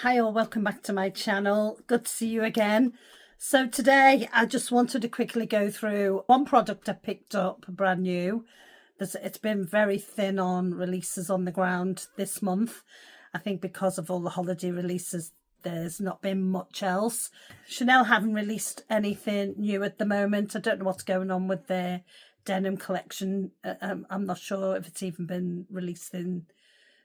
Hi all, welcome back to my channel. Good to see you again. So today I just wanted to quickly go through one product I picked up brand new. It's been very thin on releases on the ground this month. I think because of all the holiday releases, there's not been much else. Chanel haven't released anything new at the moment. I don't know what's going on with their denim collection. I'm not sure if it's even been released in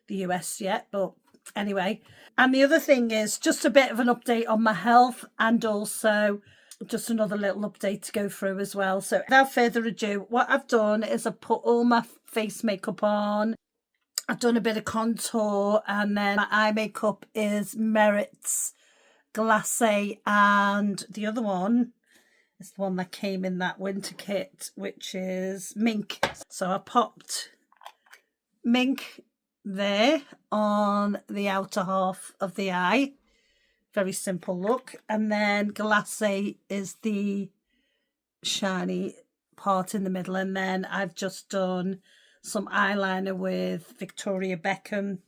the US yet, but anyway. And the other thing is just a bit of an update on my health, and also just another little update to go through as well. So without further ado, what I've done is I've put all my face makeup on. I've done a bit of contour, and then my eye makeup is Merit's Glacé, and the other one is the one that came in that winter kit, which is Mink. So I popped Mink there on the outer half of the eye. Very simple look. And then Glacé is the shiny part in the middle. And then I've just done some eyeliner with Victoria Beckham.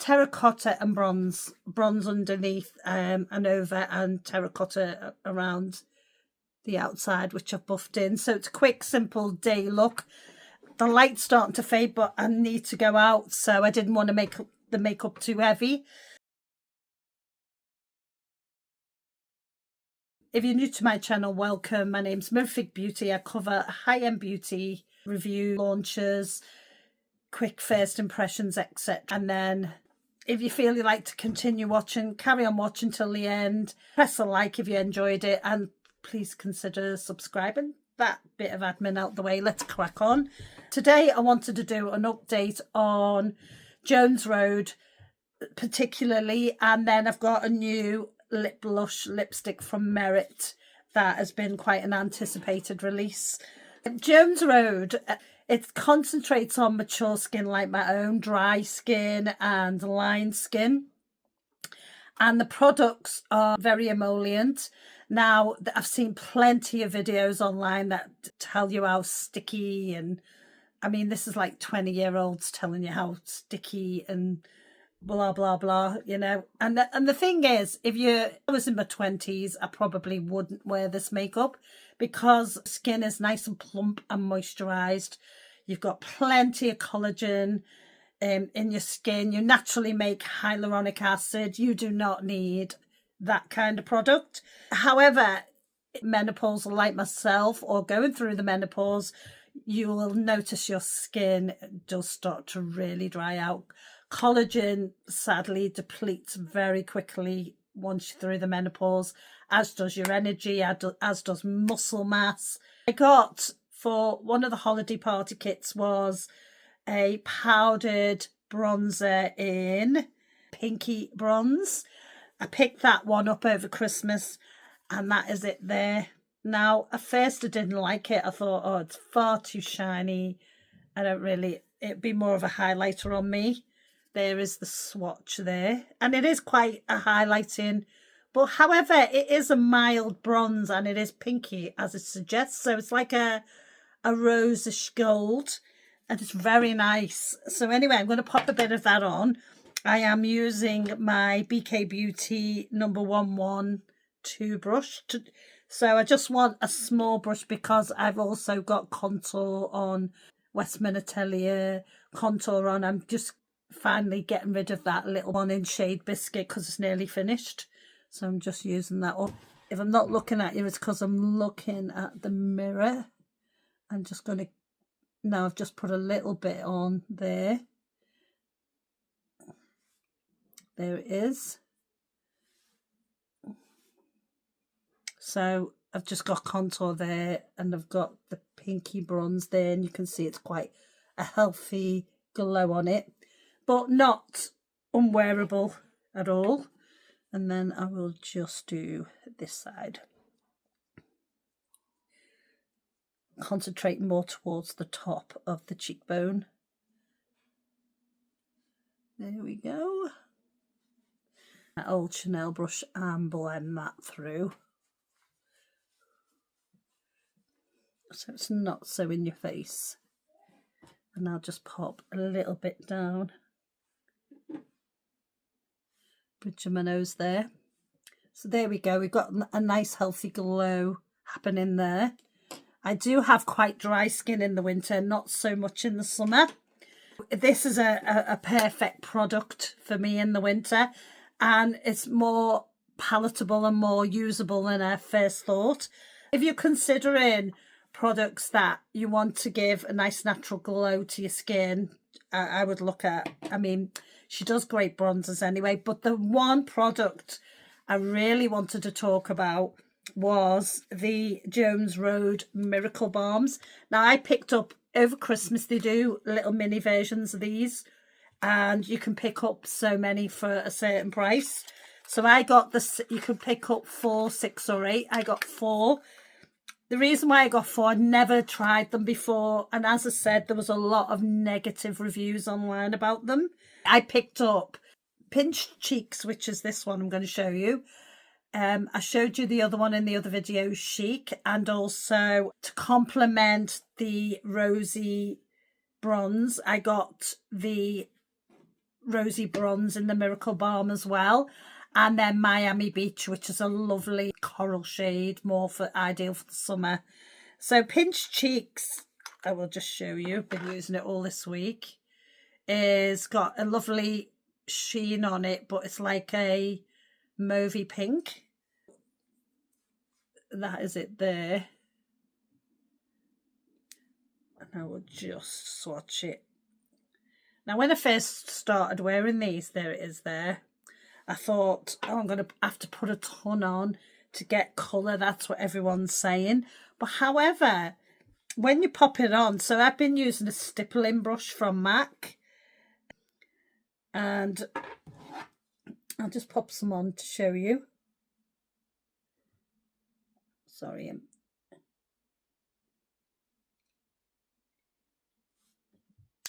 Terracotta and bronze. Bronze underneath and over, and terracotta around the outside, which I've buffed in. So it's a quick, simple day look. The light's starting to fade, but I need to go out, so I didn't want to make the makeup too heavy. If you're new to my channel, welcome. My name's Murphy Beauty. I cover high-end beauty, review, launches, quick first impressions, etc. And then if you feel you like to continue watching, carry on watching till the end. Press a like if you enjoyed it, and please consider subscribing. That bit of admin out the way, let's crack on. Today I wanted to do an update on Jones Road particularly, and then I've got a new lip blush lipstick from Merit that has been quite an anticipated release. Jones Road, it concentrates on mature skin like my own, dry skin and lined skin, and the products are very emollient. Now, I've seen plenty of videos online that tell you how sticky, and I mean, this is like 20-year-olds telling you how sticky and blah, blah, blah, you know. And the thing is, I was in my 20s, I probably wouldn't wear this makeup because skin is nice and plump and moisturized. You've got plenty of collagen in your skin. You naturally make hyaluronic acid. You do not need that kind of product. However, menopausal like myself or going through the menopause, you will notice your skin does start to really dry out. Collagen sadly depletes very quickly once you're through the menopause, as does your energy, as does muscle mass. I got for one of the holiday party kits was a powdered bronzer in pinky bronze. I picked that one up over Christmas, and that is it there. Now, at first I didn't like it. I thought, oh, it's far too shiny. It'd be more of a highlighter on me. There is the swatch there, and it is quite a highlighting, but however, it is a mild bronze and it is pinky as it suggests. So it's like a rosish gold, and it's very nice. So anyway, I'm going to pop a bit of that on. I am using my BK Beauty number 112 brush. So I just want a small brush because I've also got contour on, Westman Atelier contour on. I'm just finally getting rid of that little one in Shade Biscuit because it's nearly finished. So I'm just using that up. If I'm not looking at you, it's because I'm looking at the mirror. I'm just going to, now I've just put a little bit on there. There it is. So I've just got contour there, and I've got the pinky bronze there, and you can see it's quite a healthy glow on it, but not unwearable at all. And then I will just do this side. Concentrate more towards the top of the cheekbone. There we go. That old Chanel brush, and blend that through, so it's not so in your face. And I'll just pop a little bit down bridge of my nose there. So there we go. We've got a nice healthy glow happening there. I do have quite dry skin in the winter, not so much in the summer. This is a perfect product for me in the winter, and it's more palatable and more usable than I first thought. If you're considering products that you want to give a nice natural glow to your skin, I would look at, I mean, she does great bronzers anyway, but the one product I really wanted to talk about was the Jones Road Miracle Balms. Now, I picked up over Christmas, they do little mini versions of these, and you can pick up so many for a certain price. So I got this, you could pick up 4, 6 or 8. I got 4. The reason why I got 4, I'd never tried them before, and as I said, there was a lot of negative reviews online about them. I picked up Pinched Cheeks, which is this one I'm going to show you. I showed you the other one in the other video, Chic, and also to complement the rosy bronze, I got the rosy bronze in the Miracle Balm as well, and then Miami Beach, which is a lovely coral shade, more for ideal for the summer. So Pinched Cheeks, I will just show you, I've been using it all this week, is got a lovely sheen on it, but it's like a mauvey pink. That is it there, and I will just swatch it. Now, when I first started wearing these, there it is there, I thought, oh, I'm going to have to put a ton on to get colour. That's what everyone's saying. But however, when you pop it on, so I've been using a stippling brush from MAC, and I'll just pop some on to show you. Sorry.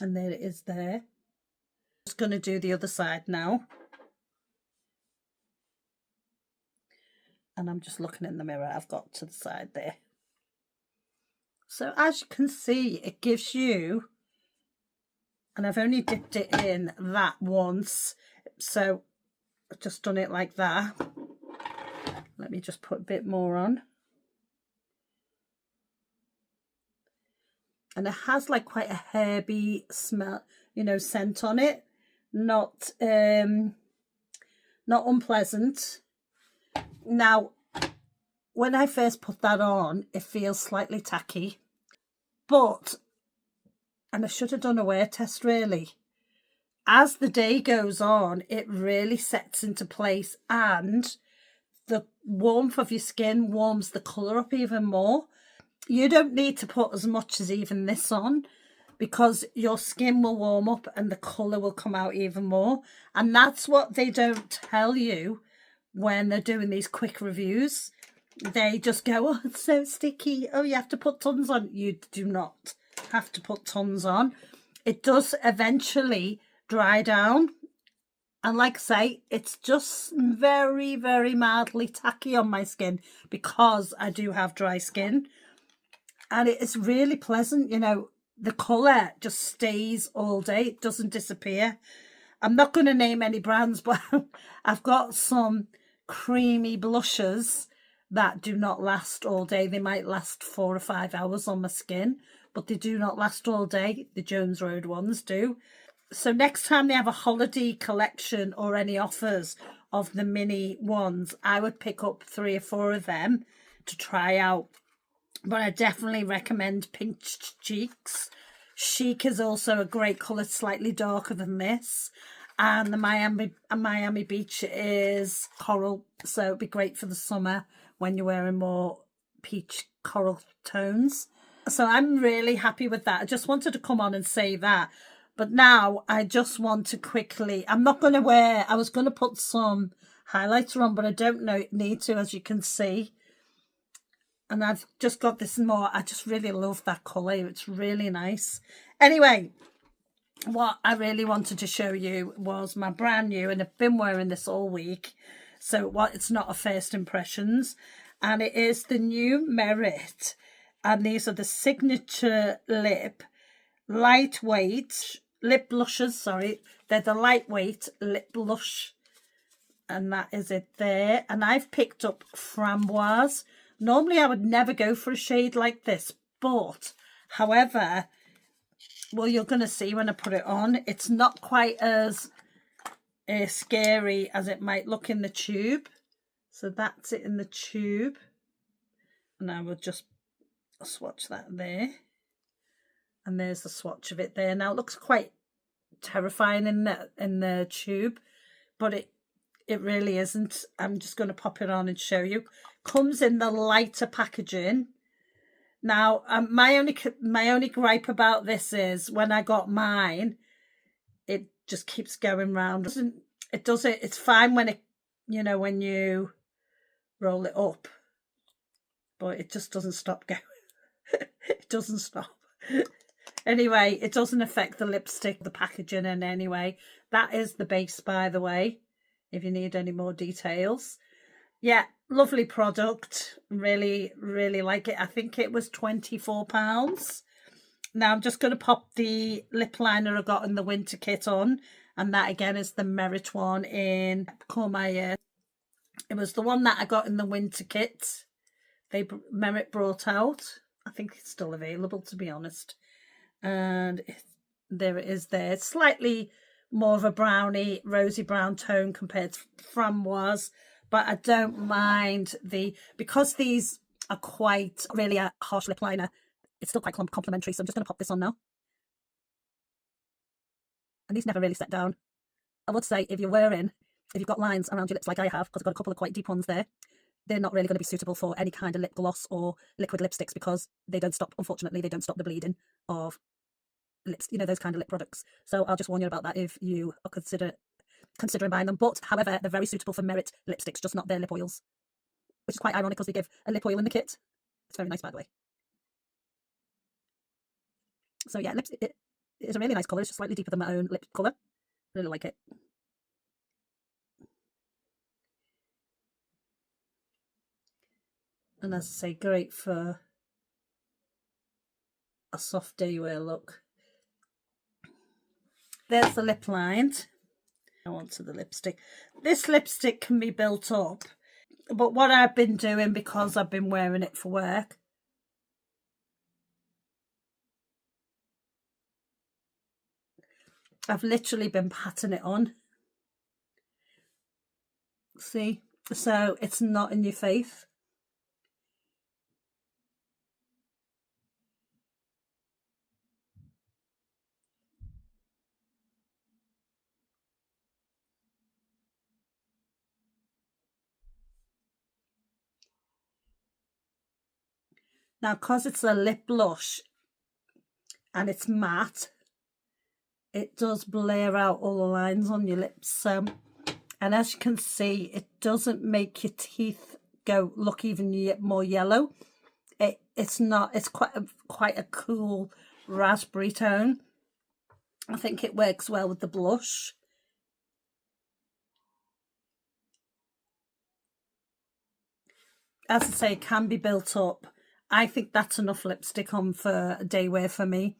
And there it is there. Just going to do the other side now. And I'm just looking in the mirror I've got to the side there. So as you can see, it gives you, and I've only dipped it in that once, so I've just done it like that. Let me just put a bit more on. And it has like quite a herby smell, you know, scent on it. Not unpleasant. Now, when I first put that on, it feels slightly tacky, but, and I should have done a wear test really. As the day goes on, it really sets into place, and the warmth of your skin warms the colour up even more. You don't need to put as much as even this on, because your skin will warm up and the colour will come out even more. And that's what they don't tell you when they're doing these quick reviews. They just go, oh, it's so sticky. Oh, you have to put tons on. You do not have to put tons on. It does eventually dry down. And like I say, it's just very, very mildly tacky on my skin because I do have dry skin. And it's really pleasant, you know, the colour just stays all day. It doesn't disappear. I'm not going to name any brands, but I've got some creamy blushes that do not last all day. They might last 4 or 5 hours on my skin, but they do not last all day. The Jones Road ones do. So next time they have a holiday collection or any offers of the mini ones, I would pick up 3 or 4 of them to try out. But I definitely recommend Pinched Cheeks. Chic is also a great colour, slightly darker than this. And the Miami Beach is coral, so it'd be great for the summer when you're wearing more peach coral tones. So I'm really happy with that. I just wanted to come on and say that. But now I just want to quickly, I'm not going to wear, I was going to put some highlighter on, but I don't need to, as you can see. And I've just got this more, I just really love that colour. It's really nice. Anyway, what I really wanted to show you was my brand new, and I've been wearing this all week. So it's not a first impressions. And it is the new Merit. And these are the Signature Lightweight Lip Blushes. Sorry, they're the lightweight lip blush And that is it there. And I've picked up Framboise. Normally I would never go for a shade like this, but however, well, you're going to see when I put it on, it's not quite as scary as it might look in the tube. So that's it in the tube. And I will just swatch that there. And there's the swatch of it there. Now it looks quite terrifying in the tube, but it really isn't. I'm just going to pop it on and show you. Comes in the lighter packaging. Now, my only gripe about this is when I got mine, it just keeps going round. It does it. It's fine when it, when you roll it up, but it just doesn't stop going. It doesn't stop. Anyway, it doesn't affect the lipstick, the packaging in any way. That is the base, by the way, if you need any more details. Yeah, lovely product. Really, really like it. I think it was £24. Now I'm just going to pop the lip liner I got in the winter kit on. And that again is the Merit one in Courmayeur. It was the one that I got in the winter kit. Merit brought out. I think it's still available, to be honest. And there it is there. It's slightly more of a browny, rosy brown tone compared to Framboise. But I don't mind because these are quite really a harsh lip liner, it's still quite complimentary. So I'm just going to pop this on now. And these never really set down. I would say if you've got lines around your lips like I have, because I've got a couple of quite deep ones there, they're not really going to be suitable for any kind of lip gloss or liquid lipsticks because they don't stop, unfortunately, they don't stop the bleeding of lips, those kind of lip products. So I'll just warn you about that if you are considering buying them. But however, they're very suitable for Merit lipsticks, just not their lip oils, which is quite ironic because they give a lip oil in the kit. It's very nice, by the way. So yeah, it is a really nice colour. It's just slightly deeper than my own lip colour. Really like it. And as I say, great for a soft day wear look. There's the lip lined. Now onto the lipstick. This lipstick can be built up, but what I've been doing, because I've been wearing it for work, I've literally been patting it on. See? So it's not in your face. Now, because it's a lip blush and it's matte, it does blur out all the lines on your lips. And as you can see, it doesn't make your teeth look even more yellow. It's quite a cool raspberry tone. I think it works well with the blush. As I say, it can be built up. I think that's enough lipstick on for a day wear for me.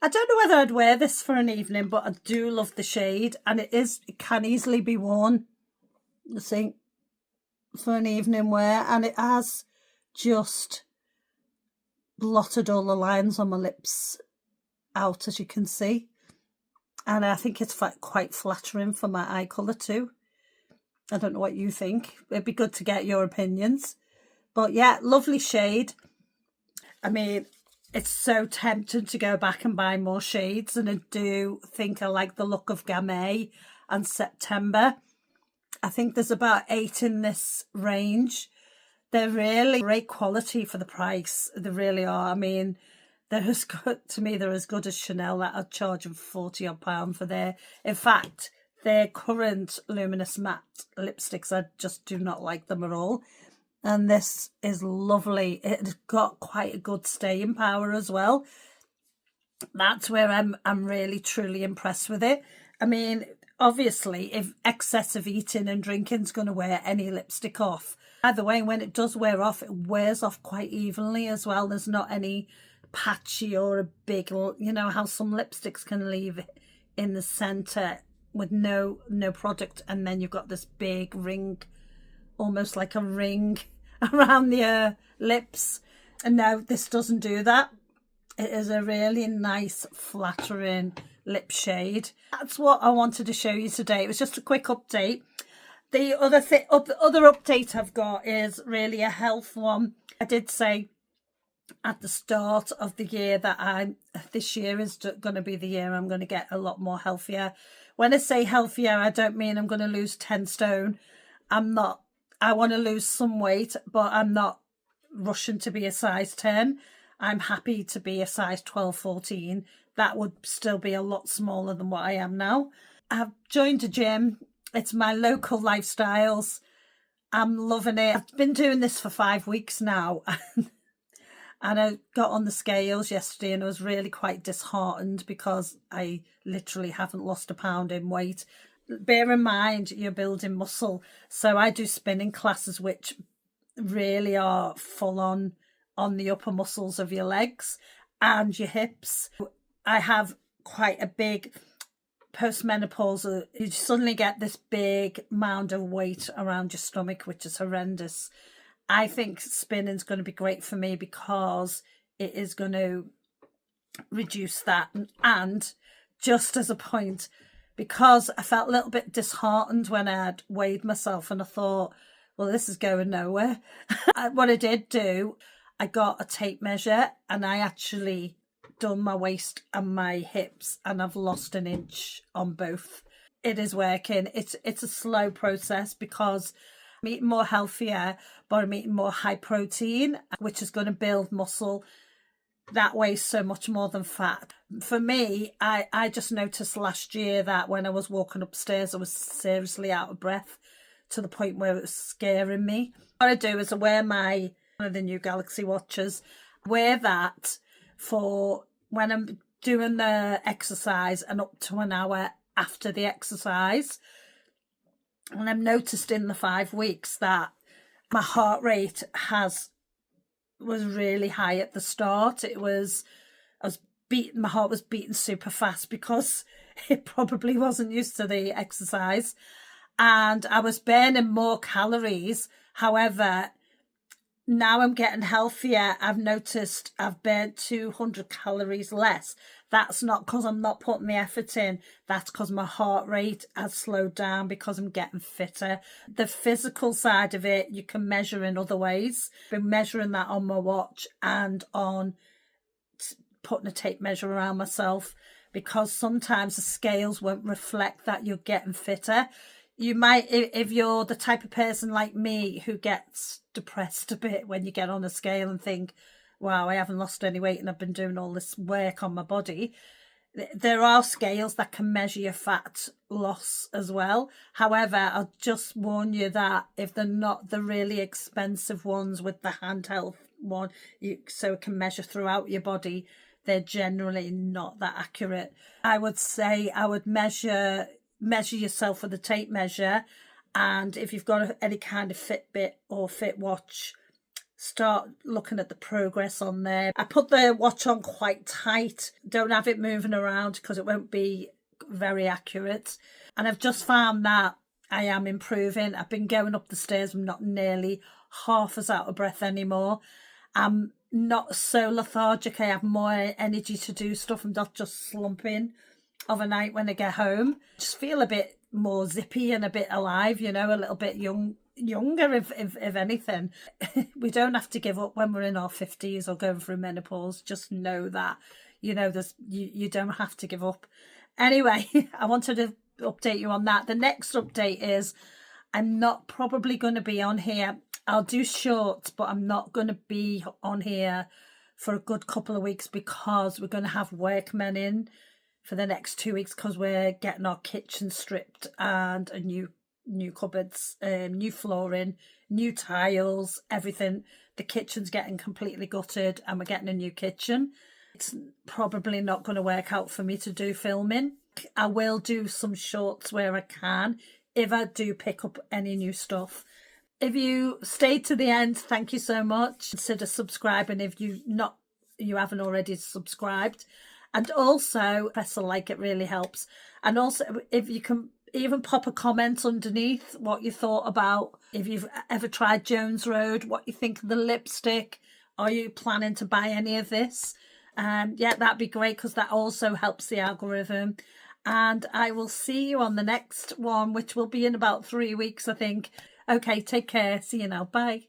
I don't know whether I'd wear this for an evening, but I do love the shade, and it can easily be worn, I think, for an evening wear, and it has just blotted all the lines on my lips out, as you can see. And I think it's quite flattering for my eye colour too. I don't know what you think. It'd be good to get your opinions. But yeah, lovely shade. I mean, it's so tempting to go back and buy more shades, and I do think I like the look of Gamay and September. I think there's about 8 in this range. They're really great quality for the price. They really are. I mean, they're as good, to me, they're as good as Chanel that are charging £40 for their, in fact, their current Luminous Matte lipsticks, I just do not like them at all. And this is lovely. It's got quite a good staying power as well. That's where I'm really truly impressed with it. I mean, obviously, if excessive eating and drinking is going to wear any lipstick off, by the way, when it does wear off, it wears off quite evenly as well. There's not any patchy or a big, how some lipsticks can leave it in the centre, with no product, and then you've got this big ring, almost like a ring around the lips. And no, this doesn't do that. It is a really nice, flattering lip shade. That's what I wanted to show you today. It was just a quick update. The other update I've got is really a health one. I did say at the start of the year that this year is going to be the year I'm going to get a lot more healthier. When I say healthier, I don't mean I'm going to lose 10 stone. I'm not. I want to lose some weight, but I'm not rushing to be a size 10. I'm happy to be a size 12, 14. That would still be a lot smaller than what I am now. I've joined a gym. It's my local lifestyles. I'm loving it. I've been doing this for 5 weeks now. And I got on the scales yesterday and I was really quite disheartened because I literally haven't lost a pound in weight. Bear in mind, you're building muscle. So I do spinning classes, which really are full on the upper muscles of your legs and your hips. I have quite a big postmenopausal, you suddenly get this big mound of weight around your stomach, which is horrendous. I think spinning's going to be great for me because it is going to reduce that. And just as a point, because I felt a little bit disheartened when I had weighed myself and I thought, well, this is going nowhere. What I did do, I got a tape measure and I actually done my waist and my hips and I've lost an inch on both. It is working. It's a slow process because I'm eating more healthier, but I'm eating more high protein, which is going to build muscle. That weighs so much more than fat. For me, I just noticed last year that when I was walking upstairs, I was seriously out of breath to the point where it was scaring me. What I do is I wear one of the new Galaxy watches, wear that for when I'm doing the exercise and up to an hour after the exercise. And I've noticed in the 5 weeks that my heart rate was really high at the start. My heart was beating super fast because it probably wasn't used to the exercise. And I was burning more calories. However, now I'm getting healthier. I've noticed I've burnt 200 calories less. That's not because I'm not putting the effort in. That's because my heart rate has slowed down because I'm getting fitter. The physical side of it, you can measure in other ways. I've been measuring that on my watch and on putting a tape measure around myself because sometimes the scales won't reflect that you're getting fitter. You might, if you're the type of person like me who gets depressed a bit when you get on a scale and think, wow, I haven't lost any weight and I've been doing all this work on my body. There are scales that can measure your fat loss as well. However, I'll just warn you that if they're not the really expensive ones with the handheld one, so it can measure throughout your body, they're generally not that accurate. I would say I would measure yourself with a tape measure, and if you've got any kind of Fitbit or Fitwatch, start looking at the progress on there. I put the watch on quite tight, don't have it moving around because it won't be very accurate. And I've just found that I am improving. I've been going up the stairs, I'm not nearly half as out of breath anymore. I'm not so lethargic, I have more energy to do stuff. I'm not just slumping overnight when I get home. Just feel a bit more zippy and a bit alive, a little bit younger if anything. We don't have to give up when we're in our 50s or going through menopause. Just know that you don't have to give up. Anyway, I wanted to update you on that. The next update is I'm not probably going to be on here. I'll do shorts, but I'm not going to be on here for a good couple of weeks because we're going to have workmen in for the next 2 weeks because we're getting our kitchen stripped and a new cupboards, new flooring, new tiles, everything. The kitchen's getting completely gutted and we're getting a new kitchen. It's probably not going to work out for me to do filming. I will do some shorts where I can if I do pick up any new stuff. If you stayed to the end, thank you so much. Consider subscribing if you haven't already subscribed. And also press a like, it really helps. And also if you can even pop a comment underneath what you thought about, if you've ever tried Jones Road, what you think of the lipstick. Are you planning to buy any of this? Yeah, that'd be great, because that also helps the algorithm. And I will see you on the next one, which will be in about 3 weeks, I think. Okay, take care. See you now. Bye.